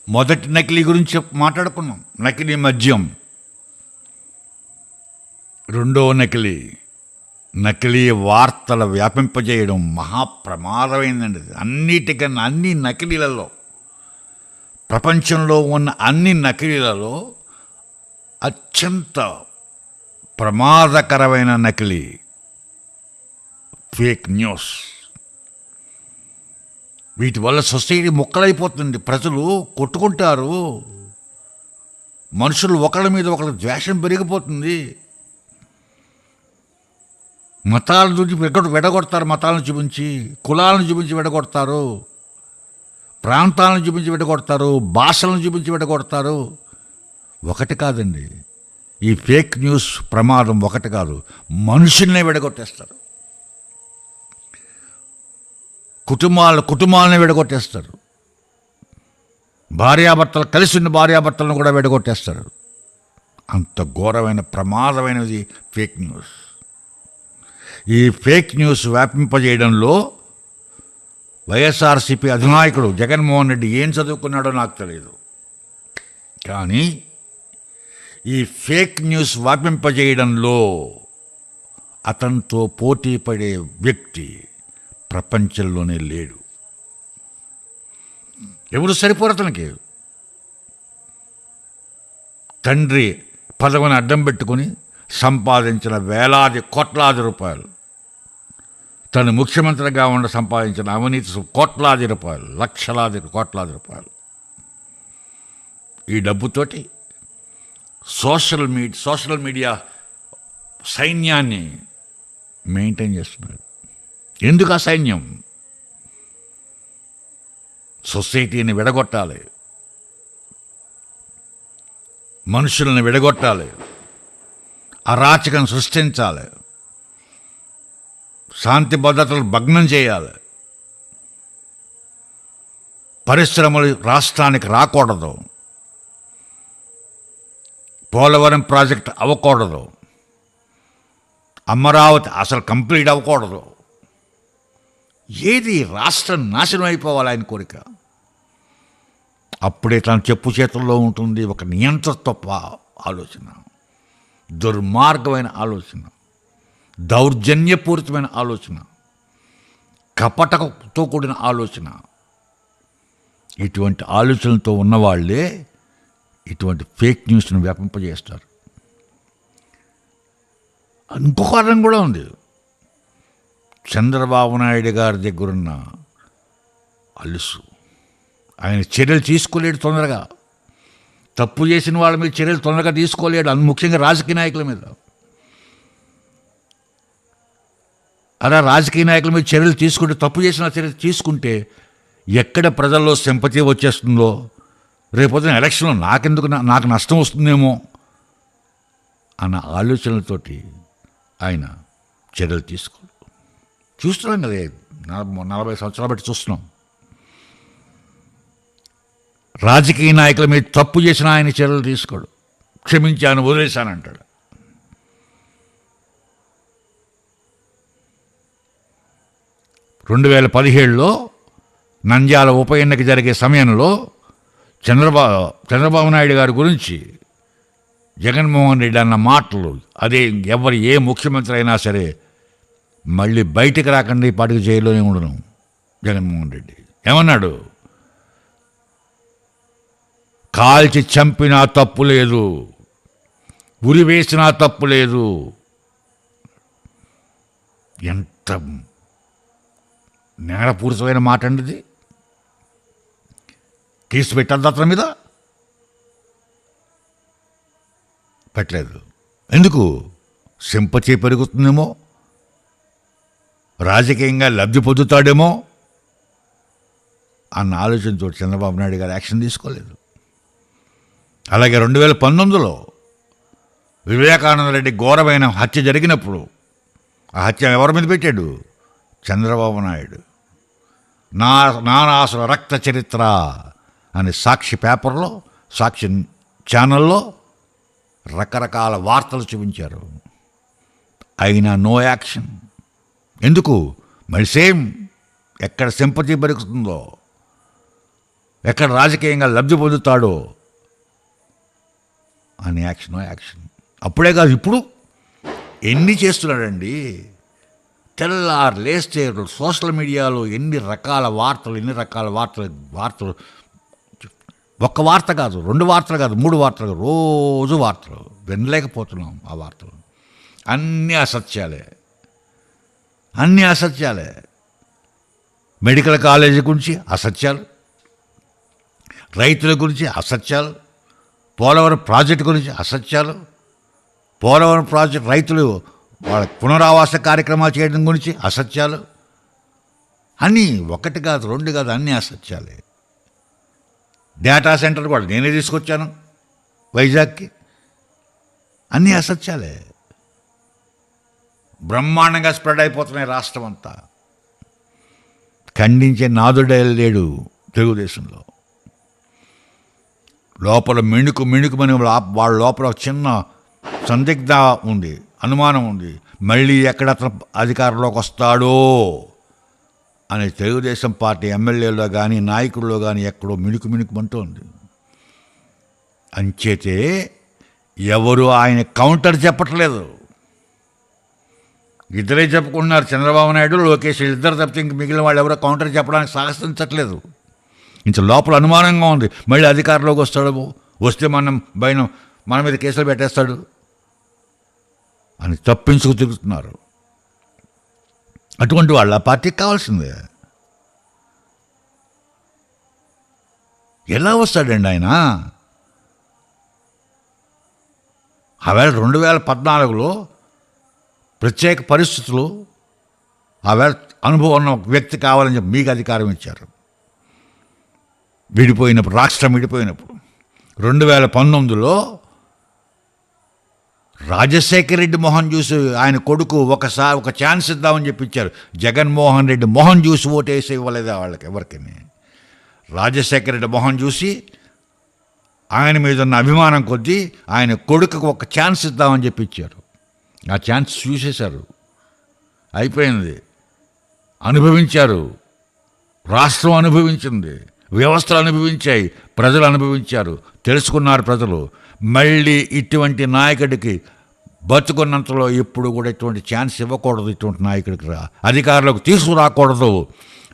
మొదటి నకిలీ గురించి మాట్లాడుకున్నాం, నకిలీ మద్యం. రెండవ నకిలీ వార్తలు వ్యాపింపజేయడం మహాప్రమాదమైందండి. అన్నిటికన్నా అన్ని నకిలీలలో, ప్రపంచంలో ఉన్న అన్ని నకిలీలలో అత్యంత ప్రమాదకరమైన నకిలీ ఫేక్ న్యూస్. వీటి వల్ల సొసైటీ ముక్కలైపోతుంది. ప్రజలు కొట్టుకుంటారు, మనుషులు ఒకళ్ళ మీద ఒకళ్ళ ద్వేషం పెరిగిపోతుంది. మతాలను చూపించి విడగొడతారు, మతాలను చూపించి, కులాలను చూపించి విడగొడతారు, ప్రాంతాలను చూపించి విడగొడతారు, భాషలను చూపించి విడగొడతారు. ఒకటి కాదండి, ఈ ఫేక్ న్యూస్ ప్రమాదం ఒకటి కాదు, మనుషుల్నే విడగొట్టేస్తారు, కుటుంబాలను విడగొట్టేస్తారు, భార్యాభర్తలు కలిసి ఉన్న భార్యాభర్తలను కూడా విడగొట్టేస్తారు. అంత ఘోరమైన ప్రమాదమైనది ఫేక్ న్యూస్. ఈ ఫేక్ న్యూస్ వ్యాపింపజేయడంలో వైఎస్ఆర్సీపీ అధినాయకుడు జగన్మోహన్ రెడ్డి ఏం చదువుకున్నాడో నాకు తెలియదు, కానీ ఈ ఫేక్ న్యూస్ వ్యాపింపజేయడంలో అతనితో పోటీ పడే వ్యక్తి ప్రపంచంలోనే లేడు. ఎవరు సరిపోరు అతనికి. తండ్రి పదవిని అడ్డం పెట్టుకుని సంపాదించిన వేలాది కోట్లాది రూపాయలు, తను ముఖ్యమంత్రిగా సంపాదించిన అవినీతి కోట్లాది రూపాయలు, కోట్లాది రూపాయలు, ఈ డబ్బుతోటి సోషల్ మీడియా సైన్యాన్ని మెయింటైన్ చేస్తున్నాడు. ఎందుకు ఆ సైన్యం? సొసైటీని విడగొట్టాలి, మనుషులను విడగొట్టాలి, అరాచకం సృష్టించాలి, శాంతి భద్రతలు భగ్నం చేయాలి, పరిశ్రమలు రాష్ట్రానికి రాకూడదు, పోలవరం ప్రాజెక్ట్ అవ్వకూడదు, అమరావతి అసలు కంప్లీట్ అవ్వకూడదు. ఏది రాష్ట్రం నాశనం అయిపోవాలి ఆయన కోరిక. అప్పుడే తన చెప్పు చేతుల్లో ఉంటుంది ఒక నియంతృత్వ ఆలోచన, దుర్మార్గమైన ఆలోచన, దౌర్జన్యపూరితమైన ఆలోచన, కపటతో కూడిన ఆలోచన. ఇటువంటి ఆలోచనలతో ఉన్నవాళ్లే ఇటువంటి ఫేక్ న్యూస్ను వ్యాపింపజేస్తారు. ఇంకొక కారణం కూడా ఉంది. చంద్రబాబు నాయుడు గారి దగ్గరున్న అలుసు, ఆయన చర్యలు తీసుకోలేడు తొందరగా. తప్పు చేసిన వాళ్ళ మీద చర్యలు తొందరగా తీసుకోలేడు, ముఖ్యంగా రాజకీయ నాయకుల మీద. అలా రాజకీయ నాయకుల మీద చర్యలు తీసుకుంటే, తప్పు చేసిన చర్యలు తీసుకుంటే ఎక్కడ ప్రజల్లో సింపతి వచ్చేస్తుందో, రేపొద్దున ఎలక్షన్లో నాకు నష్టం వస్తుందేమో అన్న ఆలోచనలతోటి ఆయన చర్యలు తీసుకోడు. చూస్తున్నాం కదా, 40 సంవత్సరాలు బట్టి చూస్తున్నాం. రాజకీయ నాయకుల మీద తప్పు చేసిన ఆయన చర్యలు తీసుకోడు, క్షమించాను వదిలేశానంటాడు. రెండు 2017లో నంద్యాల ఉప ఎన్నిక జరిగే సమయంలో చంద్రబాబు నాయుడు గారి గురించి జగన్మోహన్ రెడ్డి అన్న మాటలు, అదే ఏ ముఖ్యమంత్రి అయినా సరే మళ్ళీ బయటికి రాకుండా ఈ పాటికి జైల్లోనే ఉండను. జగన్మోహన్ రెడ్డి ఏమన్నాడు? కాల్చి చంపినా తప్పు లేదు, ఉరి వేసినా తప్పు లేదు. ఎంత నేరపూరితమైన మాట అండి ఇది. కేసు పెట్టద్దు అతని మీద, పెట్టలేదు. ఎందుకు? సింపతి పెరుగుతుందేమో, రాజకీయంగా లబ్ధి పొందుతాడేమో అన్న ఆలోచనతో చంద్రబాబు నాయుడు గారు యాక్షన్ తీసుకోలేదు. అలాగే 2019లో వివేకానంద రెడ్డి ఘోరమైన హత్య జరిగినప్పుడు ఆ హత్య ఎవరి మీద పెట్టాడు? చంద్రబాబు నాయుడు. నారాసుల రక్త చరిత్ర అని సాక్షి పేపర్లో, సాక్షి ఛానల్లో రకరకాల వార్తలు చూపించారు. అయినా నో యాక్షన్. ఎందుకు? మరి సేమ్ ఎక్కడ సింపతి పెరుగుతుందో, ఎక్కడ రాజకీయంగా లబ్ధి పొందుతాడో అని యాక్షన్. అప్పుడే కాదు, ఇప్పుడు ఎన్ని చేస్తున్నాడండి. తెల్లారు లేస్తే సోషల్ మీడియాలో ఎన్ని రకాల వార్తలు, ఒక్క వార్త కాదు, 2 వార్తలు కాదు, 3 వార్తలు కాదు, రోజు వార్తలు వినలేకపోతున్నాం. ఆ వార్తలు అన్నీ అసత్యాలే. మెడికల్ కాలేజీ గురించి అసత్యాలు, రైతుల గురించి అసత్యాలు, పోలవరం ప్రాజెక్టు గురించి అసత్యాలు, పోలవరం ప్రాజెక్టు రైతులు వాళ్ళ పునరావాస కార్యక్రమాలు చేయడం గురించి అసత్యాలు. అన్నీ 1 కాదు 2 కాదు, అన్నీ అసత్యాలే. డేటా సెంటర్ కూడా నేనే తీసుకొచ్చాను వైజాగ్కి, అన్నీ అసత్యాలే. బ్రహ్మాండంగా స్ప్రెడ్ అయిపోతున్నాయి రాష్ట్రం అంతా. ఖండించే నాదుడే లేడు తెలుగుదేశంలో. లోపల మిణుకుమని వాళ్ళ లోపల ఒక చిన్న సందిగ్ధ ఉంది, అనుమానం ఉంది. మళ్ళీ ఎక్కడ అతను అధికారంలోకి వస్తాడో అని తెలుగుదేశం పార్టీ ఎమ్మెల్యేలో కానీ నాయకుల్లో కానీ ఎక్కడో మిణుకుమంటోంది. అంచేతే ఎవరు ఆయన కౌంటర్ చెప్పట్లేదు. ఇద్దరే చెప్పుకుంటున్నారు, చంద్రబాబు నాయుడు, లోకేష్. ఇద్దరు తప్పితే ఇంక మిగిలిన వాళ్ళు ఎవరో కౌంటర్ చెప్పడానికి సాహసించట్లేదు. ఇంత లోపల అనుమానంగా ఉంది, మళ్ళీ అధికారంలోకి వస్తే మన మీద కేసులు పెట్టేస్తాడు అని తప్పించుకు తిరుగుతున్నారు. అటువంటి వాళ్ళు ఆ పార్టీకి కావాల్సిందే. ఎలా వస్తాడండి ఆయన? ఆవేళ 2014లో ప్రత్యేక పరిస్థితులు, ఆవేళ అనుభవం ఉన్న ఒక వ్యక్తి కావాలని చెప్పి మీకు అధికారం ఇచ్చారు. రాష్ట్రం విడిపోయినప్పుడు 2019లో రాజశేఖర రెడ్డి మొహం చూసి ఆయన కొడుకు ఒక ఛాన్స్ ఇద్దామని చెప్పి ఇచ్చారు. జగన్మోహన్ రెడ్డి మొహం చూసి ఓటేసి ఇవ్వలేదు వాళ్ళకి ఎవరికి. రాజశేఖర రెడ్డి మొహం చూసి ఆయన మీద ఉన్న అభిమానం కొద్దీ ఆయన కొడుకుకు ఒక ఛాన్స్ ఇద్దామని చెప్పి ఇచ్చారు. ఆ ఛాన్స్ చూసేశారు, అయిపోయింది. అనుభవించారు, రాష్ట్రం అనుభవించింది, వ్యవస్థలు అనుభవించాయి, ప్రజలు అనుభవించారు, తెలుసుకున్నారు ప్రజలు. మళ్ళీ ఇటువంటి నాయకుడికి బతుకున్నంతలో ఎప్పుడు కూడా ఇటువంటి ఛాన్స్ ఇవ్వకూడదు, ఇటువంటి నాయకుడికి అధికారులకు తీసుకురాకూడదు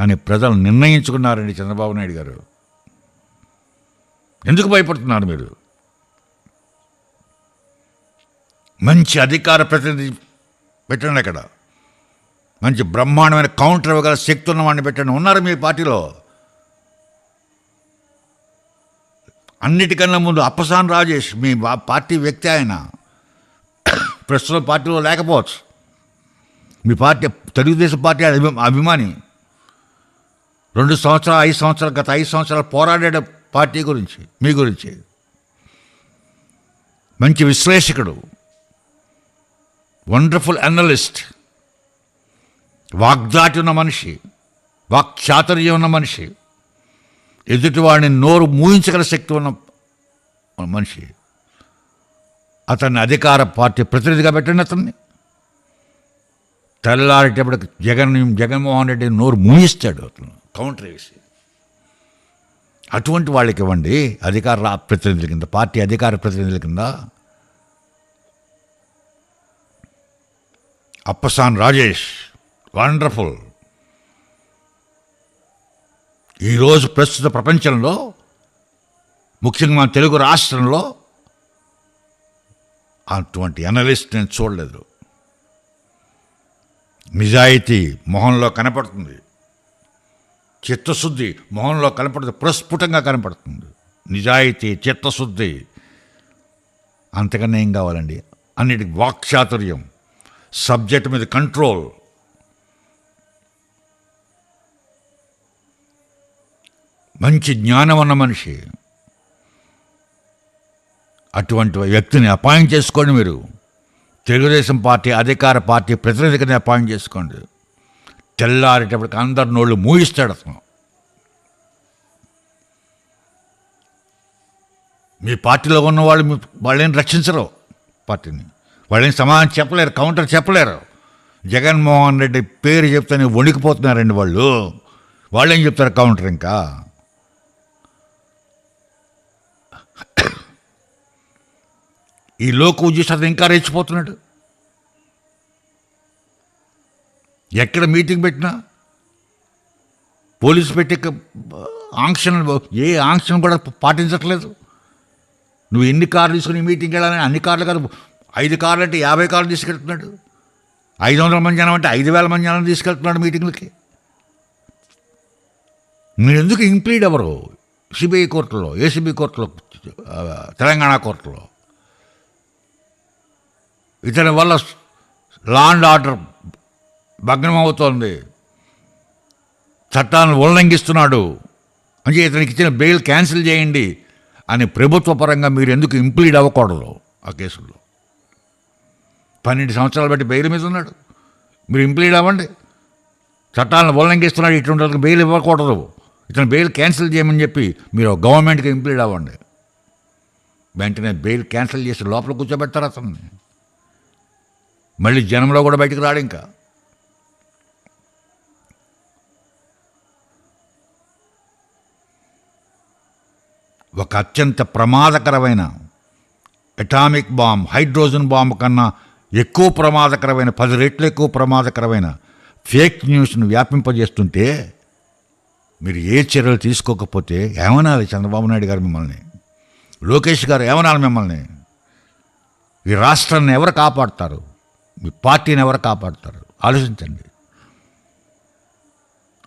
అని ప్రజలు నిర్ణయించుకున్నారండి చంద్రబాబు నాయుడు గారు. ఎందుకు భయపడుతున్నారు మీరు? మంచి అధికార ప్రతినిధి పెట్టండి, అక్కడ మంచి బ్రహ్మాండమైన కౌంటర్ ఇవ్వగల శక్తి ఉన్నవాడిని పెట్టండి. ఉన్నారు మీ పార్టీలో. అన్నిటికన్నా ముందు అప్పసాని రాజేష్ మీ పార్టీ వ్యక్తి. ఆయన ప్రస్తుతం పార్టీలో లేకపోవచ్చు. మీ పార్టీ తెలుగుదేశం పార్టీ అభిమాని. 5 సంవత్సరాలు గత 5 సంవత్సరాలు పోరాడే పార్టీ గురించి, మీ గురించి. మంచి విశ్లేషకుడు, వండర్ఫుల్ అనలిస్ట్, వాగ్దాటి ఉన్న మనిషి, వాక్చాతుర్యం ఉన్న మనిషి, ఎదుటివాడిని నోరు మూయించగల శక్తి ఉన్న మనిషి. అతన్ని అధికార పార్టీ ప్రతినిధిగా పెట్టండి. అతన్ని తెల్లారేటప్పటికి జగన్మోహన్ రెడ్డి నోరు మూయిస్తాడు అతను కౌంటర్ వేసి. అటువంటి వాళ్ళకి ఇవ్వండి అధికార ప్రతినిధుల కింద, పార్టీ అధికార ప్రతినిధుల కింద. అప్పసాని రాజేష్ వండర్ఫుల్. ఈరోజు ప్రస్తుత ప్రపంచంలో, ముఖ్యంగా మన తెలుగు రాష్ట్రంలో అటువంటి అనలిస్ట్ నేను చూడలేదు. నిజాయితీ మొహంలో కనపడుతుంది, చిత్తశుద్ధి మొహంలో కనపడుతుంది, ప్రస్ఫుటంగా కనపడుతుంది. నిజాయితీ, చిత్తశుద్ధి, అంతకన్నా ఏం కావాలండి? అన్నిటికి వాక్చాతుర్యం, సబ్జెక్ట్ మీద కంట్రోల్, మంచి జ్ఞానం ఉన్న మనిషి. అటువంటి వ్యక్తిని అపాయింట్ చేసుకోండి. మీరు తెలుగుదేశం పార్టీ అధికార పార్టీ ప్రతినిధిని అపాయింట్ చేసుకోండి. తెల్లారేటప్పటికి అందరి నోళ్ళు మూయిస్తాడు అతను. మీ పార్టీలో ఉన్నవాళ్ళు వాళ్ళేం రక్షించరు పార్టీని, వాళ్ళేం సమాధానం చెప్పలేరు, కౌంటర్ చెప్పలేరు. జగన్మోహన్ రెడ్డి పేరు చెప్తేనే వణికిపోతున్నారండి వాళ్ళేం చెప్తారు కౌంటర్? ఇంకా ఈ లోకం చూసి అతను ఇంకా రెచ్చిపోతున్నాడు. ఎక్కడ మీటింగ్ పెట్టినా పోలీసు పెట్టి ఆంక్షలు, ఏ ఆంక్షను కూడా పాటించట్లేదు. నువ్వు ఎన్ని కార్లు తీసుకుని మీటింగ్కి వెళ్ళాలని, అన్ని కార్లు కాదు, 5 కార్లు అంటే 50 కార్లు తీసుకెళ్తున్నాడు. 500 మంది జనం అంటే 5,000 మంది జనం తీసుకెళ్తున్నాడు మీటింగ్లకి. మీరు ఎందుకు ఇంప్లీడ్ అవ్వరు సిబిఐ కోర్టులో, ఏసీబీ కోర్టులో, తెలంగాణ కోర్టులో? ఇతని వల్ల లా అండ్ ఆర్డర్ భగ్నమవుతోంది, చట్టాలను ఉల్లంఘిస్తున్నాడు అంటే ఇతనికి ఇచ్చిన బెయిల్ క్యాన్సిల్ చేయండి అని ప్రభుత్వ పరంగా మీరు ఎందుకు ఇంప్లీడ్ అవ్వకూడదు? ఆ కేసుల్లో 12 సంవత్సరాలు బట్టి బెయిల్ మీద ఉన్నాడు, మీరు ఇంప్లీడ్ అవ్వండి. చట్టాలను ఉల్లంఘిస్తున్నాడు, ఇటువంటి బెయిల్ ఇవ్వకూడదు, ఇతను బెయిల్ క్యాన్సిల్ చేయమని చెప్పి మీరు గవర్నమెంట్కి ఇంప్లీడ్ అవ్వండి. వెంటనే బెయిల్ క్యాన్సిల్ చేసి లోపల కూర్చోబెడతారు అతన్ని. మళ్ళీ జనంలో కూడా బయటకు రాడు. ఇంకా ఒక అత్యంత ప్రమాదకరమైన అటామిక్ బాంబ్, హైడ్రోజన్ బాంబు కన్నా ఎక్కువ ప్రమాదకరమైన, 10 రెట్లు ఎక్కువ ప్రమాదకరమైన ఫేక్ న్యూస్ను వ్యాపింపజేస్తుంటే మీరు ఏ చర్యలు తీసుకోకపోతే ఏమనాలి? చంద్రబాబు నాయుడు గారు మిమ్మల్ని, లోకేష్ గారు ఏమనాలి మిమ్మల్ని? ఈ రాష్ట్రాన్ని ఎవరు కాపాడుతారు? మీ పార్టీని ఎవరు కాపాడుతారు? ఆలోచించండి.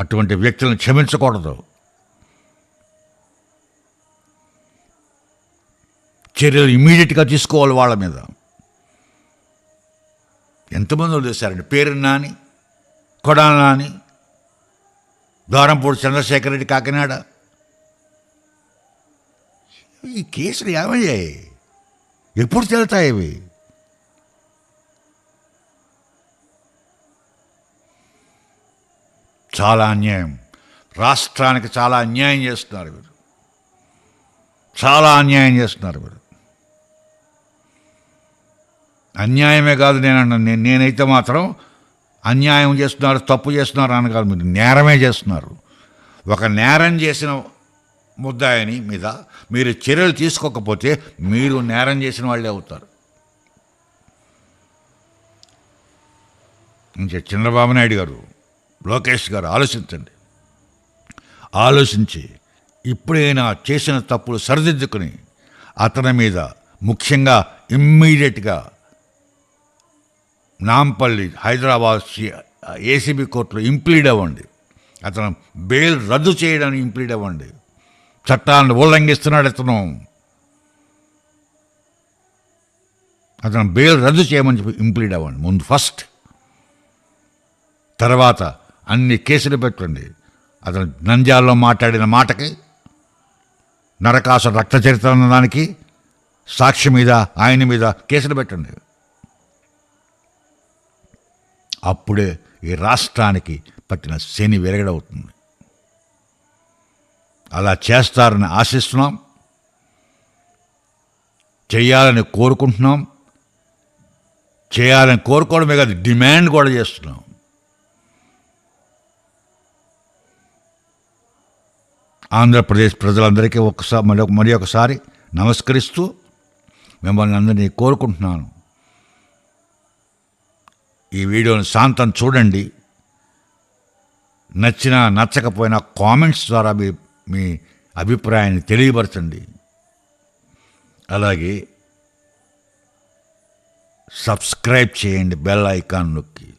అటువంటి వ్యక్తులను క్షమించకూడదు. చర్యలు ఇమీడియట్గా తీసుకోవాలి వాళ్ళ మీద. ఎంతమంది వదిలేశారండి? పేరు నాని, కొడాలి నాని, ద్వారంపూడి చంద్రశేఖర్ రెడ్డి, కాకినాడ. ఈ కేసులు ఏమయ్యాయి? ఎప్పుడు తేలుతాయి ఇవి? చాలా అన్యాయం. రాష్ట్రానికి చాలా అన్యాయం చేస్తున్నారు వీరు, చాలా అన్యాయం చేస్తున్నారు వీరు. అన్యాయమే కాదు నేనైతే మాత్రం అన్యాయం చేస్తున్నారు, తప్పు చేస్తున్నారు అని కాదు, మీరు నేరమే చేస్తున్నారు. ఒక నేరం చేసిన ముద్దాయిని మీద మీరు చర్యలు తీసుకోకపోతే మీరు నేరం చేసిన వాళ్ళే అవుతారు. ఇంకా చంద్రబాబు నాయుడు గారు, లోకేష్ గారు ఆలోచించండి. ఆలోచించి ఇప్పుడైనా చేసిన తప్పులు సరిదిద్దుకుని అతని మీద ముఖ్యంగా ఇమ్మీడియట్గా నాంపల్లి, హైదరాబాద్ ఏసీబీ కోర్టులో ఇంప్లీడ్ అవ్వండి. అతను బెయిల్ రద్దు చేయడానికి ఇంప్లీడ్ అవ్వండి. చట్టాలను ఉల్లంఘిస్తున్నాడు అతను బెయిల్ రద్దు చేయమని చెప్పి ఇంప్లీడ్ అవ్వండి ముందు ఫస్ట్. తర్వాత అన్ని కేసులు పెట్టండి. అతను నంద్యాలలో మాట్లాడిన మాటకి, నరకాసు రక్త చరిత్ర అన్నదానికి, సాక్షి మీద, ఆయన మీద కేసులు పెట్టండి. అప్పుడే ఈ రాష్ట్రానికి పట్టిన శని విరగడవుతుంది. అలా చేస్తారని ఆశిస్తున్నాం, చేయాలని కోరుకుంటున్నాం. చేయాలని కోరుకోవడమే కాదు, డిమాండ్ కూడా చేస్తున్నాం. ఆంధ్రప్రదేశ్ ప్రజలందరికీ మరి ఒకసారి నమస్కరిస్తూ మిమ్మల్ని అందరినీ కోరుకుంటున్నాను. ఈ వీడియోని శాంతం చూడండి. నచ్చినా నచ్చకపోయినా కామెంట్స్ ద్వారా మీ అభిప్రాయాన్ని తెలియపరచండి. అలాగే సబ్స్క్రైబ్ చేయండి బెల్ ఐకాన్ నొక్కి.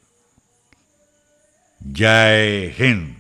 జై హింద్.